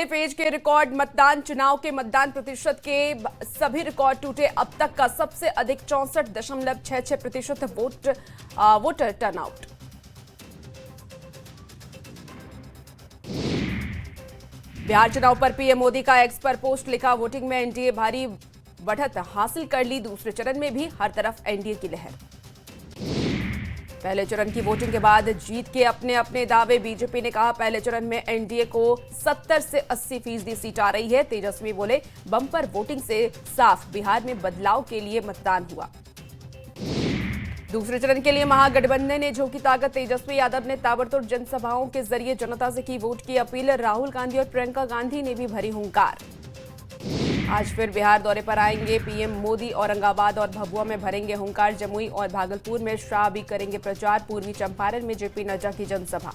पहले फेज के रिकॉर्ड मतदान, चुनाव के मतदान प्रतिशत के सभी रिकॉर्ड टूटे। अब तक का सबसे अधिक 64.66% वोटर टर्नआउट। बिहार चुनाव पर पीएम मोदी का एक्स पर पोस्ट लिखा, वोटिंग में एनडीए भारी बढ़त हासिल कर ली, दूसरे चरण में भी हर तरफ एनडीए की लहर। पहले चरण की वोटिंग के बाद जीत के अपने अपने दावे, बीजेपी ने कहा पहले चरण में एनडीए को 70 से 80% सीट आ रही है। तेजस्वी बोले बम्पर वोटिंग से साफ बिहार में बदलाव के लिए मतदान हुआ। दूसरे चरण के लिए महागठबंधन ने झोंकी ताकत, तेजस्वी यादव ने ताबड़तोड़ जनसभाओं के जरिए जनता से की वोट की अपील। राहुल गांधी और प्रियंका गांधी ने भी भरी हुंकार। आज फिर बिहार दौरे पर आएंगे पीएम मोदी, औरंगाबाद और भभुआ में भरेंगे हुंकार। जमुई और भागलपुर में शाह भी करेंगे प्रचार। पूर्वी चंपारण में जेपी नड्डा की जनसभा।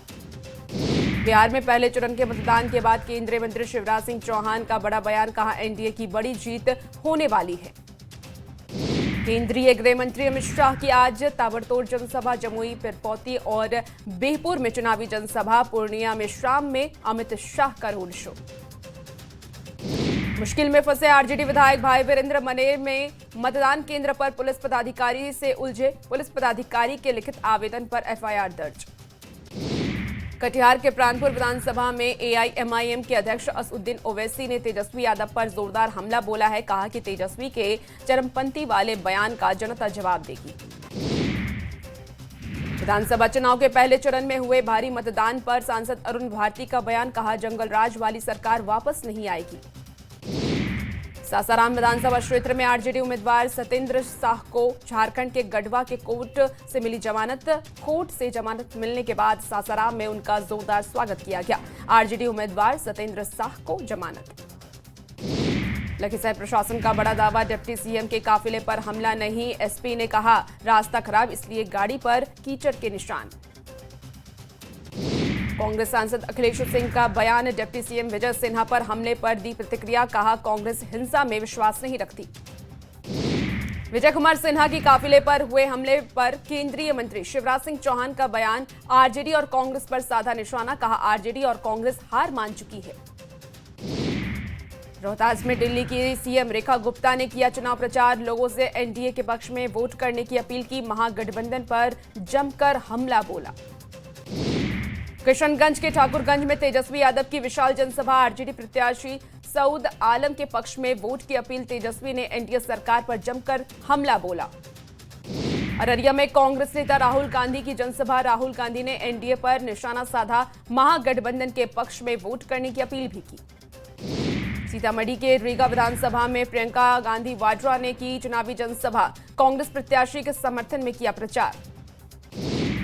बिहार में पहले चरण के मतदान के बाद केंद्रीय मंत्री शिवराज सिंह चौहान का बड़ा बयान, कहा एनडीए की बड़ी जीत होने वाली है। केंद्रीय गृह मंत्री अमित शाह की आज ताबड़तोड़ जनसभा, जमुई, पिरपौती और बिहपुर में चुनावी जनसभा। पूर्णिया में शाम में अमित शाह का रोड शो। मुश्किल में फंसे आरजेडी विधायक भाई वीरेंद्र मनेर में मतदान केंद्र पर पुलिस पदाधिकारी से उलझे, पुलिस पदाधिकारी के लिखित आवेदन पर एफआईआर दर्ज। कटिहार के प्राणपुर विधानसभा में एआईएमआईएम के अध्यक्ष असदुद्दीन ओवैसी ने तेजस्वी यादव पर जोरदार हमला बोला है, कहा कि तेजस्वी के चरमपंथी वाले बयान का जनता जवाब देगी। विधानसभा चुनाव के पहले चरण में हुए भारी मतदान पर सांसद अरुण भारती का बयान, कहा जंगल राज वाली सरकार वापस नहीं आएगी। सासाराम विधानसभा क्षेत्र में आरजेडी उम्मीदवार सतेंद्र साह को झारखंड के गढ़वा के कोर्ट से मिली जमानत। कोर्ट से जमानत मिलने के बाद सासाराम में उनका जोरदार स्वागत किया गया। आरजेडी उम्मीदवार सतेंद्र साह को जमानत। लखीसराय प्रशासन का बड़ा दावा, डिप्टी सीएम के काफिले पर हमला नहीं। एसपी ने कहा रास्ता खराब इसलिए गाड़ी पर कीचड़ के निशान। कांग्रेस सांसद अखिलेश सिंह का बयान, डिप्टी सीएम विजय सिन्हा पर हमले पर दी प्रतिक्रिया, कहा कांग्रेस हिंसा में विश्वास नहीं रखती। विजय कुमार सिन्हा की काफिले पर हुए हमले पर केंद्रीय मंत्री शिवराज सिंह चौहान का बयान, आरजेडी और कांग्रेस पर साधा निशाना, कहा आरजेडी और कांग्रेस हार मान चुकी है। रोहतास में दिल्ली की सीएम रेखा गुप्ता ने किया चुनाव प्रचार, लोगों से एनडीए के पक्ष में वोट करने की अपील की। महागठबंधन पर जमकर हमला बोला। किशनगंज के ठाकुरगंज में तेजस्वी यादव की विशाल जनसभा, आरजेडी प्रत्याशी सऊद आलम के पक्ष में वोट की अपील। तेजस्वी ने एनडीए सरकार पर जमकर हमला बोला। अररिया में कांग्रेस नेता राहुल गांधी की जनसभा, राहुल गांधी ने एनडीए पर निशाना साधा, महागठबंधन के पक्ष में वोट करने की अपील भी की। सीतामढ़ी के रीगा विधानसभा में प्रियंका गांधी वाड्रा ने की चुनावी जनसभा, कांग्रेस प्रत्याशी के समर्थन में किया प्रचार।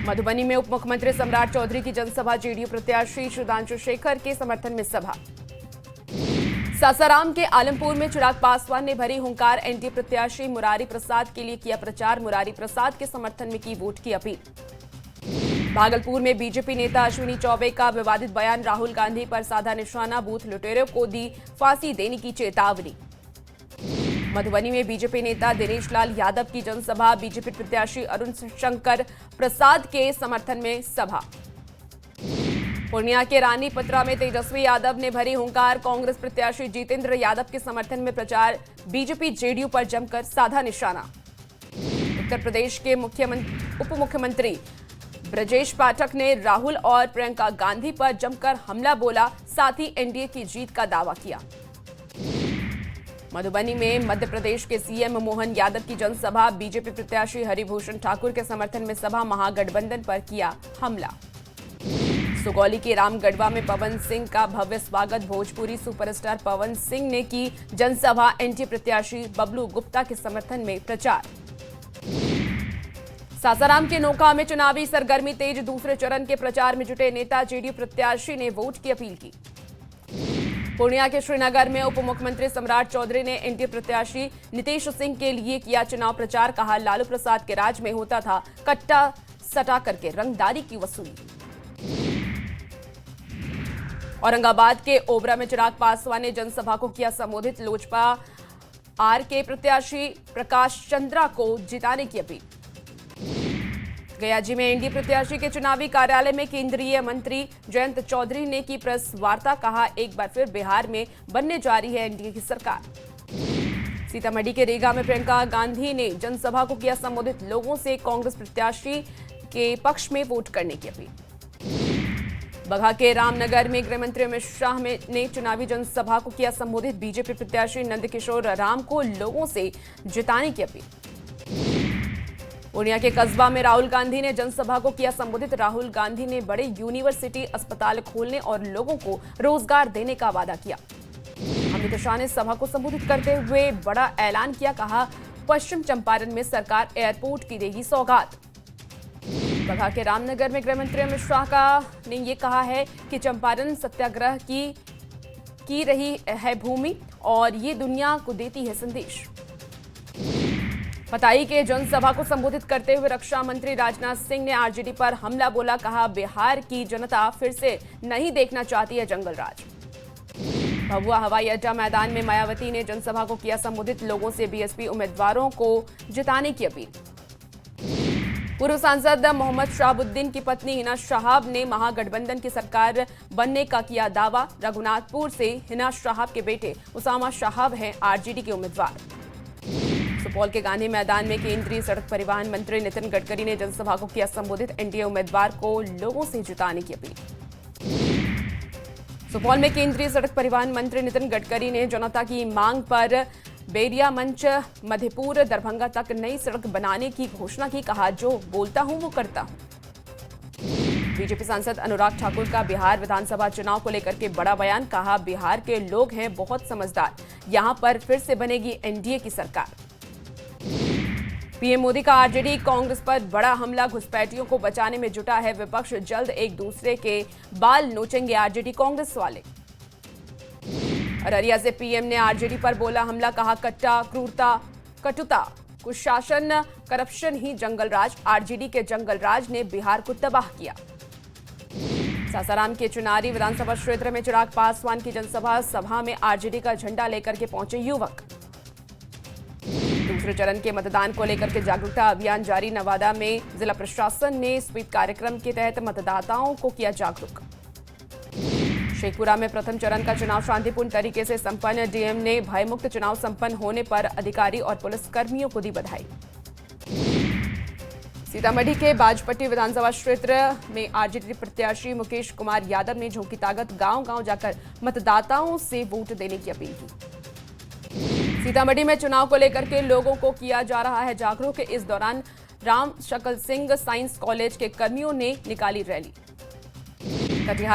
मधुबनी में उप मुख्यमंत्री सम्राट चौधरी की जनसभा, जेडीयू प्रत्याशी सुधांशु शेखर के समर्थन में सभा। सासाराम के आलमपुर में चिराग पासवान ने भरी हुंकार, एनडीए प्रत्याशी मुरारी प्रसाद के लिए किया प्रचार, मुरारी प्रसाद के समर्थन में की वोट की अपील। भागलपुर में बीजेपी नेता अश्विनी चौबे का विवादित बयान, राहुल गांधी पर साधा निशाना, बूथ लुटेरों को दी फांसी देने की चेतावनी। मधुबनी में बीजेपी नेता दिनेश लाल यादव की जनसभा, बीजेपी प्रत्याशी अरुण शंकर प्रसाद के समर्थन में सभा। पूर्णिया के रानी पत्रा में तेजस्वी यादव ने भरी हुंकार, कांग्रेस प्रत्याशी जितेंद्र यादव के समर्थन में प्रचार, बीजेपी जेडीयू पर जमकर साधा निशाना। उत्तर प्रदेश के उप मुख्यमंत्री ब्रजेश पाठक ने राहुल और प्रियंका गांधी पर जमकर हमला बोला, साथ ही एनडीए की जीत का दावा किया। मधुबनी में मध्य प्रदेश के सीएम मोहन यादव की जनसभा, बीजेपी प्रत्याशी हरिभूषण ठाकुर के समर्थन में सभा, महागठबंधन पर किया हमला। सुगौली के रामगढ़वा में पवन सिंह का भव्य स्वागत, भोजपुरी सुपरस्टार पवन सिंह ने की जनसभा, एनडीए प्रत्याशी बबलू गुप्ता के समर्थन में प्रचार। सासाराम के नोखा में चुनावी सरगर्मी तेज, दूसरे चरण के प्रचार में जुटे नेता, जेडीयू प्रत्याशी ने वोट की अपील की। पूर्णिया के श्रीनगर में उप मुख्यमंत्री सम्राट चौधरी ने एनडीए प्रत्याशी नीतीश सिंह के लिए किया चुनाव प्रचार, कहा लालू प्रसाद के राज में होता था कट्टा सटा करके रंगदारी की वसूली। औरंगाबाद के ओबरा में चिराग पासवान ने जनसभा को किया संबोधित, लोजपा आर के प्रत्याशी प्रकाश चंद्रा को जिताने की अपील। गयाजी में एनडीए प्रत्याशी के चुनावी कार्यालय में केंद्रीय मंत्री जयंत चौधरी ने की प्रेस वार्ता। कहा, एक बार फिर बिहार में बनने जा रही है एनडीए की सरकार। सीतामढ़ी के रीगा में प्रियंका गांधी ने जनसभा को किया संबोधित। लोगों से कांग्रेस प्रत्याशी के पक्ष में वोट करने की अपील। बगहा के रामनगर में गृह मंत्री अमित शाह ने चुनावी जनसभा को किया संबोधित। बीजेपी प्रत्याशी नंदकिशोर राम को लोगों से जिताने की अपील। पूर्णिया के कस्बा में राहुल गांधी ने जनसभा को किया संबोधित। राहुल गांधी ने बड़े यूनिवर्सिटी अस्पताल खोलने और लोगों को रोजगार देने का वादा किया। अमित शाह ने सभा को संबोधित करते हुए बड़ा ऐलान किया। कहा, पश्चिम चंपारण में सरकार एयरपोर्ट की देगी सौगात। बगहा के रामनगर में गृह मंत्री अमित शाह ने यह कहा है कि चंपारण सत्याग्रह की रही है भूमि और ये दुनिया को देती है संदेश। पताई के जनसभा को संबोधित करते हुए रक्षा मंत्री राजनाथ सिंह ने आरजेडी पर हमला बोला। कहा, बिहार की जनता फिर से नहीं देखना चाहती है जंगल राज। भभुआ हवाई अड्डा मैदान में मायावती ने जनसभा को किया संबोधित। लोगों से बीएसपी उम्मीदवारों को जिताने की अपील। पूर्व सांसद मोहम्मद शहाबुद्दीन की पत्नी हिना शहाब ने महागठबंधन की सरकार बनने का किया दावा। रघुनाथपुर से हिना शहाब के बेटे उसामा शहाब हैं आरजेडी के उम्मीदवार। सुपौल के गांधी मैदान में केंद्रीय सड़क परिवहन मंत्री नितिन गडकरी ने जनसभा को किया संबोधित। एनडीए उम्मीदवार को लोगों से जिताने की अपील। सुपौल में केंद्रीय सड़क परिवहन मंत्री नितिन गडकरी ने जनता की मांग पर बेरिया मंच मधेपुर दरभंगा तक नई सड़क बनाने की घोषणा की। कहा, जो बोलता हूं वो करता हूं। बीजेपी सांसद अनुराग ठाकुर का बिहार विधानसभा चुनाव को लेकर के बड़ा बयान। कहा, बिहार के लोग हैं बहुत समझदार, यहां पर फिर से बनेगी एनडीए की सरकार। पीएम मोदी का आरजेडी कांग्रेस पर बड़ा हमला। घुसपैठियों को बचाने में जुटा है विपक्ष। जल्द एक दूसरे के बाल नोचेंगे आरजेडी कांग्रेस वाले। अररिया से पीएम ने आरजेडी पर बोला हमला। कहा, कट्टा क्रूरता कटुता कुशासन करप्शन ही जंगल राज। आरजेडी के जंगल राज ने बिहार को तबाह किया। सासाराम के चुनारी विधानसभा क्षेत्र में चिराग पासवान की सभा में आरजेडी का झंडा लेकर के पहुंचे युवक। दूसरे चरण के मतदान को लेकर के जागरूकता अभियान जारी। नवादा में जिला प्रशासन ने स्वीप कार्यक्रम के तहत मतदाताओं को किया जागरूक। शेखपुरा में प्रथम चरण का चुनाव शांतिपूर्ण तरीके से संपन्न। डीएम ने भयमुक्त चुनाव संपन्न होने पर अधिकारी और पुलिसकर्मियों को दी बधाई। सीतामढ़ी के बाजपट्टी विधानसभा क्षेत्र में आरजेडी प्रत्याशी मुकेश कुमार यादव ने झोंकी ताकत। गांव-गांव जाकर मतदाताओं से वोट देने की अपील की। सीतामढ़ी में चुनाव को लेकर के लोगों को किया जा रहा है जागरूक। इस दौरान राम शकल सिंह साइंस कॉलेज के कर्मियों ने निकाली रैली। कटिहार